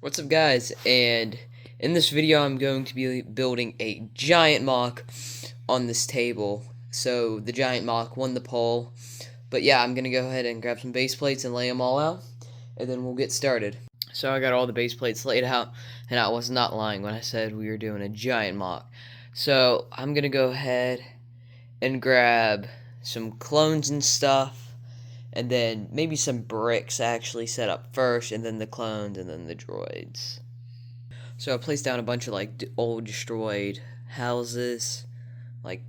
What's up, guys? And in this video I'm going to be building a giant Moc on this table. So the giant Moc won the poll. But yeah, I'm gonna go ahead and grab some base plates and lay them all out, and then we'll get started. So I got all the base plates laid out, and I was not lying when I said we were doing a giant Moc. So I'm gonna go ahead and grab some clones and stuff, and then maybe some bricks actually set up first, and then the clones, and then the droids. So I placed down a bunch of like old destroyed houses, like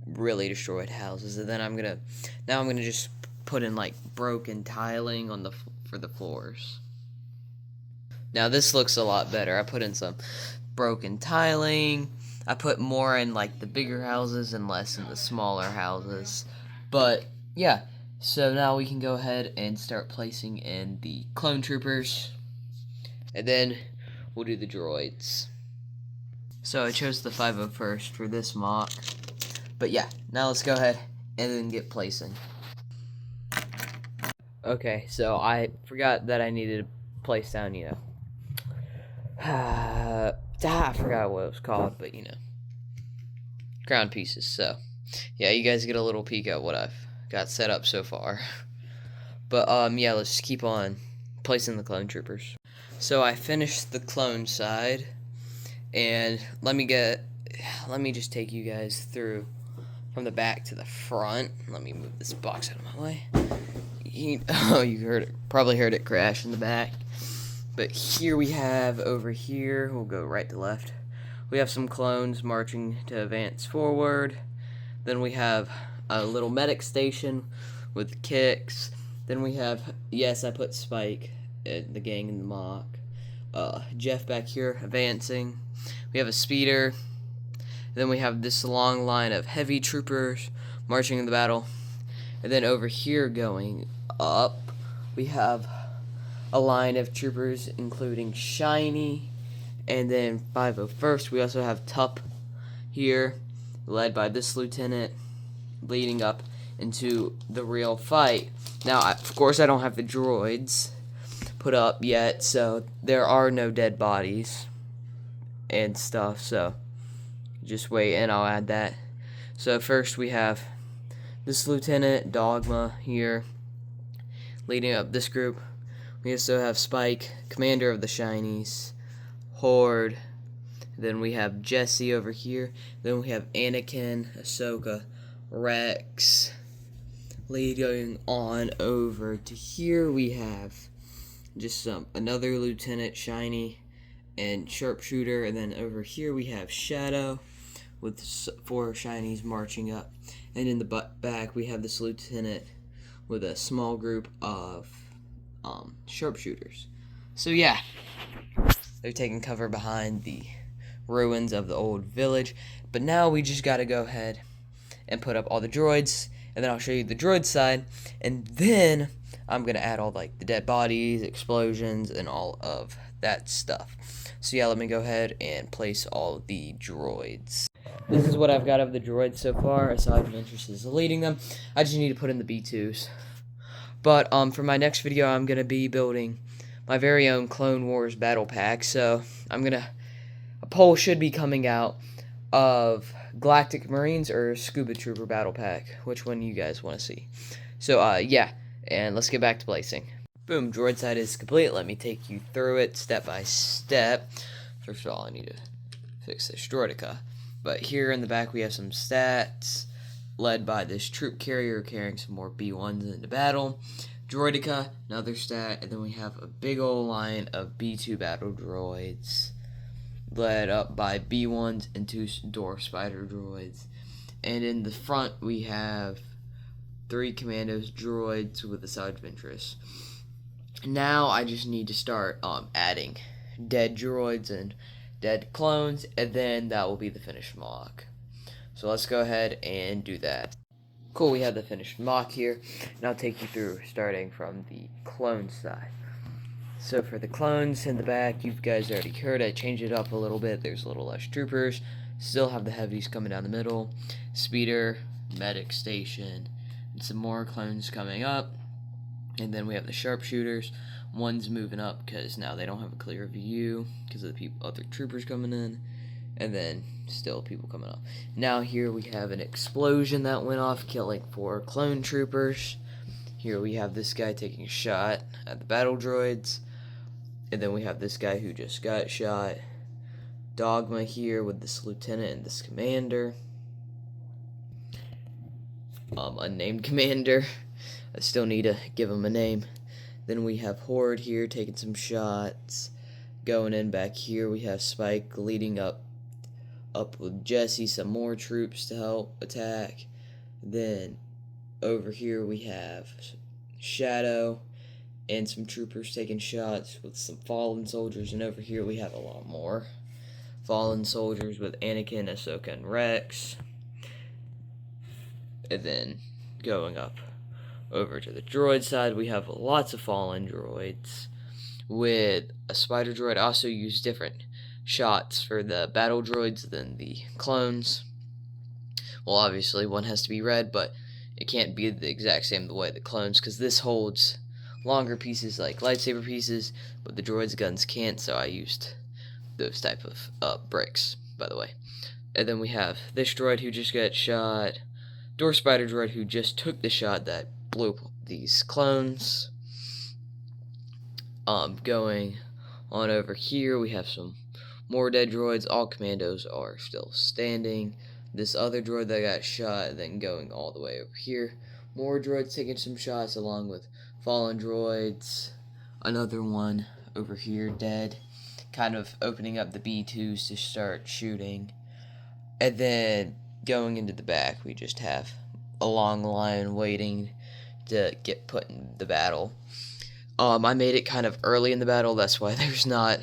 really destroyed houses, and then I'm gonna just put in like broken tiling on for the floors. Now this looks a lot better. I put in some broken tiling. I put more in like the bigger houses and less in the smaller houses. But yeah, so now we can go ahead and start placing in the clone troopers, and then we'll do the droids. So I chose the 501st for this Moc. But yeah, now let's go ahead and then get placing. Okay, so I forgot that I needed to place down, I forgot what it was called, but ground pieces. So yeah, you guys get a little peek at what I've got set up so far. But yeah, let's just keep on placing the clone troopers. So I finished the clone side, and let me just take you guys through from the back to the front. Let me move this box out of my way. You probably heard it crash in the back. But here we have, over here, we'll go right to left, we have some clones marching to advance forward. Then we have a little medic station with kicks. Then we have, yes, I put Spike, the gang in the Moc. Jeff back here advancing. We have a speeder. Then we have this long line of heavy troopers marching in the battle. And then over here going up, we have a line of troopers including Shiny, and then 501st. We also have Tup here, led by this lieutenant, leading up into the real fight. Now, of course, I don't have the droids put up yet, so there are no dead bodies and stuff, so just wait and I'll add that. So first we have this Lieutenant Dogma here, leading up this group. We also have Spike, commander of the Shinies, Horde. Then we have Jesse over here. Then we have Anakin, Ahsoka, Rex. Leading on over to here, we have just another Lieutenant Shiny and Sharpshooter. And then over here we have Shadow with 4 Shinies marching up. And in the back we have this Lieutenant with a small group of sharpshooters. So yeah, they're taking cover behind the ruins of the old village. But now we just gotta go ahead and put up all the droids, and then I'll show you the droid side, and then I'm gonna add all like the dead bodies, explosions, and all of that stuff. So yeah, let me go ahead and place all the droids. This is what I've got of the droids so far. Aside from Interest is leading them. I just need to put in the B2s. But for my next video, I'm gonna be building my very own Clone Wars battle pack. So a poll should be coming out of Galactic Marines or Scuba Trooper battle pack. Which one you guys want to see? So yeah, and let's get back to placing. Boom, droid side is complete. Let me take you through it step by step. First of all, I need to fix this droidica. But here in the back we have some stats, led by this troop carrier carrying some more B1s into battle. Droidica, another stat, and then we have a big old line of B2 battle droids, led up by B1s and 2 dwarf spider droids. And in the front we have 3 commandos droids with a side of interest. Now I just need to start adding dead droids and dead clones, and then that will be the finished Moc. So let's go ahead and do that. Cool, we have the finished Moc here, and I'll take you through starting from the clone side. So for the clones in the back, you guys already heard I changed it up a little bit. There's a little less troopers. Still have the heavies coming down the middle. Speeder, medic station, and some more clones coming up. And then we have the sharpshooters, one's moving up because now they don't have a clear view because of the other troopers coming in, and then still people coming off. Now here we have an explosion that went off, killing 4 clone troopers. Here we have this guy taking a shot at the battle droids, and then we have this guy who just got shot. Dogma here with this lieutenant and this commander. Unnamed commander. I still need to give him a name. Then we have Horde here taking some shots. Going in back here, we have Spike leading up with Jesse, some more troops to help attack. Then over here we have Shadow and some troopers taking shots with some fallen soldiers. And over here we have a lot more fallen soldiers with Anakin, Ahsoka, and Rex. And then going up over to the droid side, we have lots of fallen droids with a spider droid. I also use different shots for the battle droids than the clones. Well, obviously one has to be red, but it can't be the exact same the way the clones, because this holds longer pieces like lightsaber pieces, but the droids' guns can't, so I used those type of bricks, by the way. And then we have this droid who just got shot. Door Spider droid who just took the shot that blew up these clones. Going on over here, we have some more dead droids. All commandos are still standing. This other droid that got shot, then going all the way over here. More droids taking some shots along with fallen droids. Another one over here dead. Kind of opening up the B2s to start shooting. And then going into the back, we just have a long line waiting to get put in the battle. I made it kind of early in the battle, that's why there's not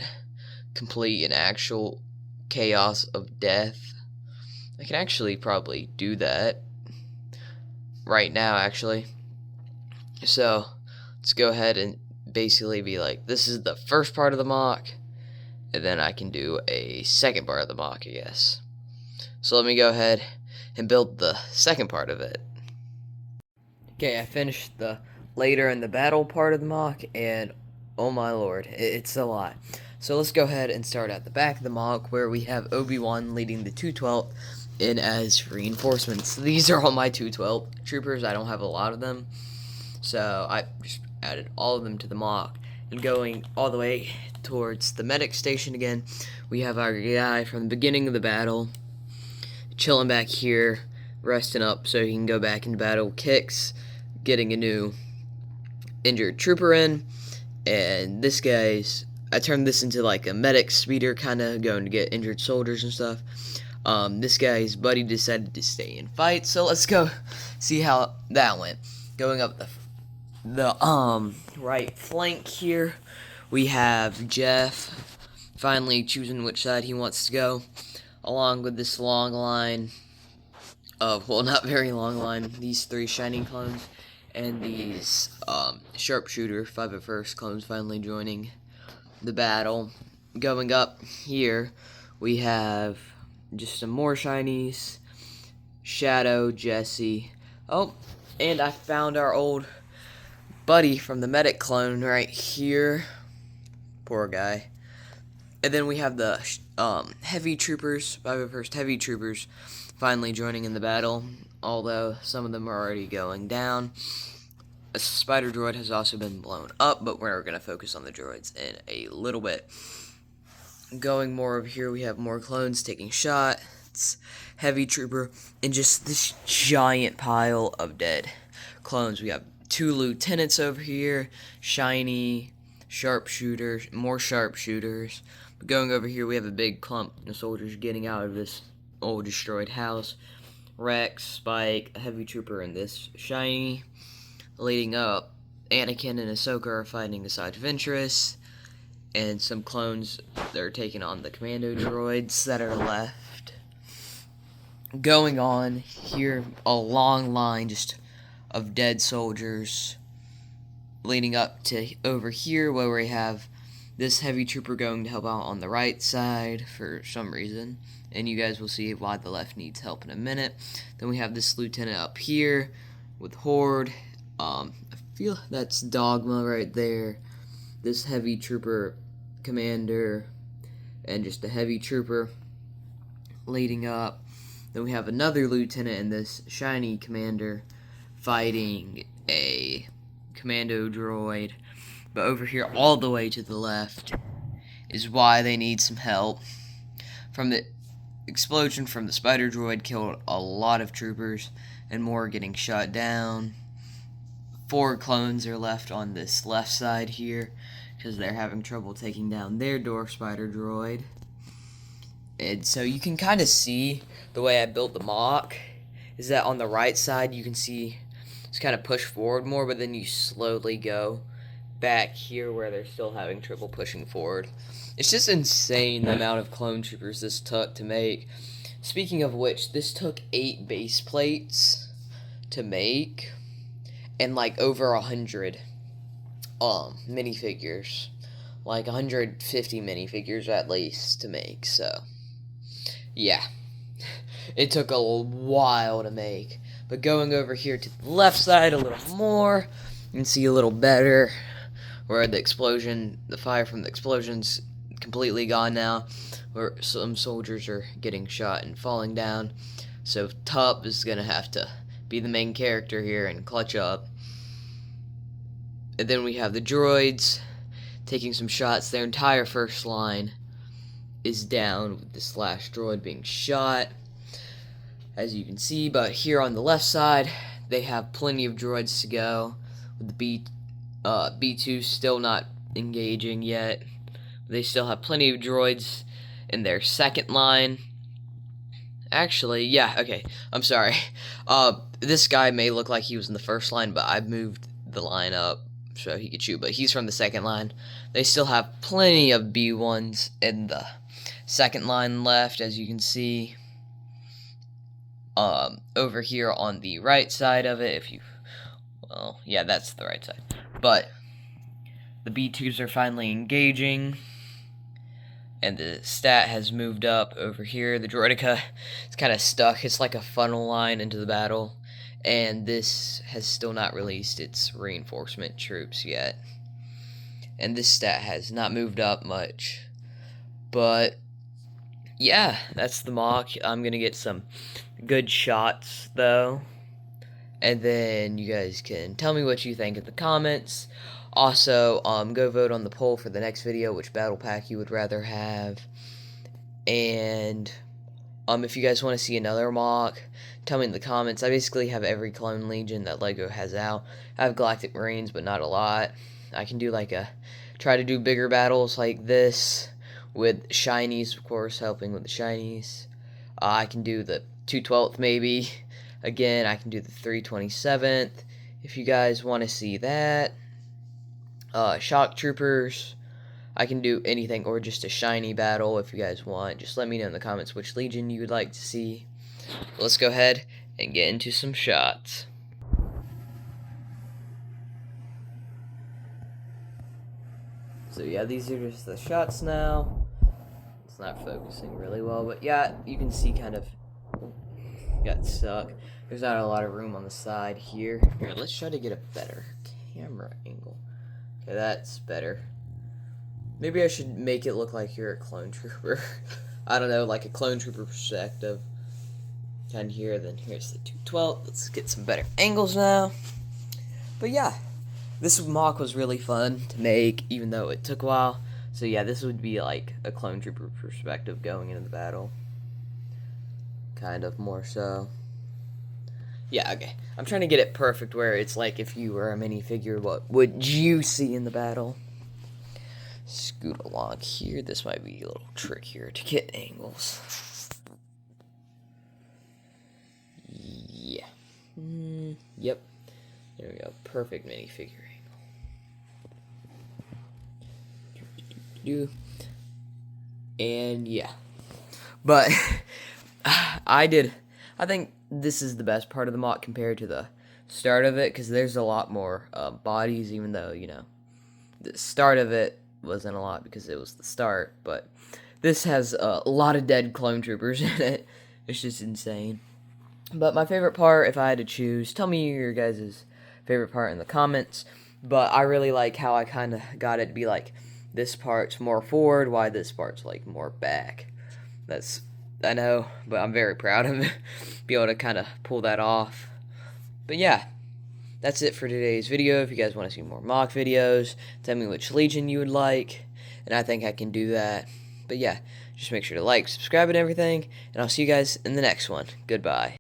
complete and actual chaos of death. I can actually probably do that right now, actually. So let's go ahead and basically be like, this is the first part of the mock, and then I can do a second part of the mock, I guess. So let me go ahead and build the second part of it. Okay, I finished the later in the battle part of the mock, and oh my lord, it's a lot. So let's go ahead and start at the back of the mock, where we have Obi-Wan leading the 212th in as reinforcements. These are all my 212 troopers. I don't have a lot of them, so I just added all of them to the mock. And going all the way towards the medic station again, we have our guy from the beginning of the battle chilling back here, resting up so he can go back into battle. Kicks, getting a new injured trooper in, and this guy's, I turned this into like a medic speeder, kind of going to get injured soldiers and stuff. This guy's buddy decided to stay and fight, so let's go see how that went. Going up the right flank here, we have Jeff finally choosing which side he wants to go, along with this long line of, well, not very long line, these 3 shining clones, and these sharpshooter 501st clones finally joining the battle. Going up here, we have just some more shinies, Shadow, Jesse. Oh, and I found our old buddy from the medic clone right here. Poor guy. And then we have the heavy troopers, 501st heavy troopers, finally joining in the battle, although some of them are already going down. A spider droid has also been blown up, but we're going to focus on the droids in a little bit. Going more over here, we have more clones taking shots, heavy trooper, and just this giant pile of dead clones. We have 2 lieutenants over here, shiny, sharpshooters, more sharpshooters. But going over here, we have a big clump of soldiers getting out of this old destroyed house. Rex, Spike, a heavy trooper, and this shiny. Leading up, Anakin and Ahsoka are fighting aside Ventress, and some clones that are taking on the commando droids that are left. Going on here, a long line just of dead soldiers, leading up to over here where we have this heavy trooper going to help out on the right side for some reason, and you guys will see why the left needs help in a minute. Then we have this lieutenant up here with Horde. I feel that's Dogma right there. this heavy trooper commander and just a heavy trooper leading up. Then we have another lieutenant and this shiny commander fighting a commando droid. But over here, all the way to the left, is why they need some help. From the explosion from the spider droid killed a lot of troopers, and more are getting shot down. 4 clones are left on this left side here, because they're having trouble taking down their dwarf spider droid. And so you can kind of see the way I built the Moc is that on the right side you can see it's kind of pushed forward more, but then you slowly go back here where they're still having trouble pushing forward. It's just insane the amount of clone troopers this took to make. Speaking of which, this took 8 base plates to make and like over 100 minifigures, like 150 minifigures at least to make. So yeah, it took a while to make. But going over here to the left side a little more, you can see a little better where the explosion, the fire from the explosion's completely gone now, where some soldiers are getting shot and falling down. So Tup is going to have to be the main character here and clutch up. And then we have the droids taking some shots. Their entire first line is down with this last droid being shot, as you can see. But here on the left side, they have plenty of droids to go, with the B2 still not engaging yet. They still have plenty of droids in their second line. Actually, yeah, okay, I'm sorry. This guy may look like he was in the first line, but I moved the line up so he could shoot, but he's from the second line. They still have plenty of B1s in the second line left, as you can see. Over here on the right side of it, well, yeah, that's the right side. But the B2s are finally engaging, and the stat has moved up over here. The droideka is kind of stuck. It's like a funnel line into the battle, and this has still not released its reinforcement troops yet. And this stat has not moved up much. But yeah, that's the Moc. I'm gonna get some good shots though, and then you guys can tell me what you think in the comments. Also, go vote on the poll for the next video, which battle pack you would rather have. And if you guys want to see another Moc, tell me in the comments. I basically have every Clone Legion that LEGO has out. I have Galactic Marines, but not a lot. I can do try to do bigger battles like this with shinies, of course, helping with the shinies. I can do the 212th maybe. Again, I can do the 327th if you guys want to see that. Shock troopers, I can do anything, or just a shiny battle if you guys want. Just let me know in the comments which Legion you would like to see. Let's go ahead and get into some shots. So yeah, these are just the shots now. It's not focusing really well, but yeah, you can see kind of got stuck. There's not a lot of room on the side here. Here, let's try to get a better camera angle. Okay, that's better. Maybe I should make it look like you're a clone trooper. I don't know, like a clone trooper perspective. Kind of here, then here's the 212. Let's get some better angles now. But yeah, this Moc was really fun to make, even though it took a while. So yeah, this would be like a clone trooper perspective going into the battle. Kind of more so. Yeah, okay. I'm trying to get it perfect where it's like if you were a minifigure, what would you see in the battle? Scoot along here. This might be a little trick here to get angles. Yeah. Yep. There we go. Perfect minifigure angle. And yeah. But I think this is the best part of the Moc compared to the start of it, because there's a lot more bodies, even though, you know, the start of it wasn't a lot because it was the start, but this has a lot of dead clone troopers in it. It's just insane. But my favorite part, if I had to choose, tell me your guys' favorite part in the comments. But I really like how I kind of got it to be like, this part's more forward, why this part's like more back. That's, I know, but I'm very proud of it, be able to kind of pull that off. But yeah, that's it for today's video. If you guys want to see more mock videos, tell me which Legion you would like, and I think I can do that. But yeah, just make sure to like, subscribe, and everything, and I'll see you guys in the next one. Goodbye.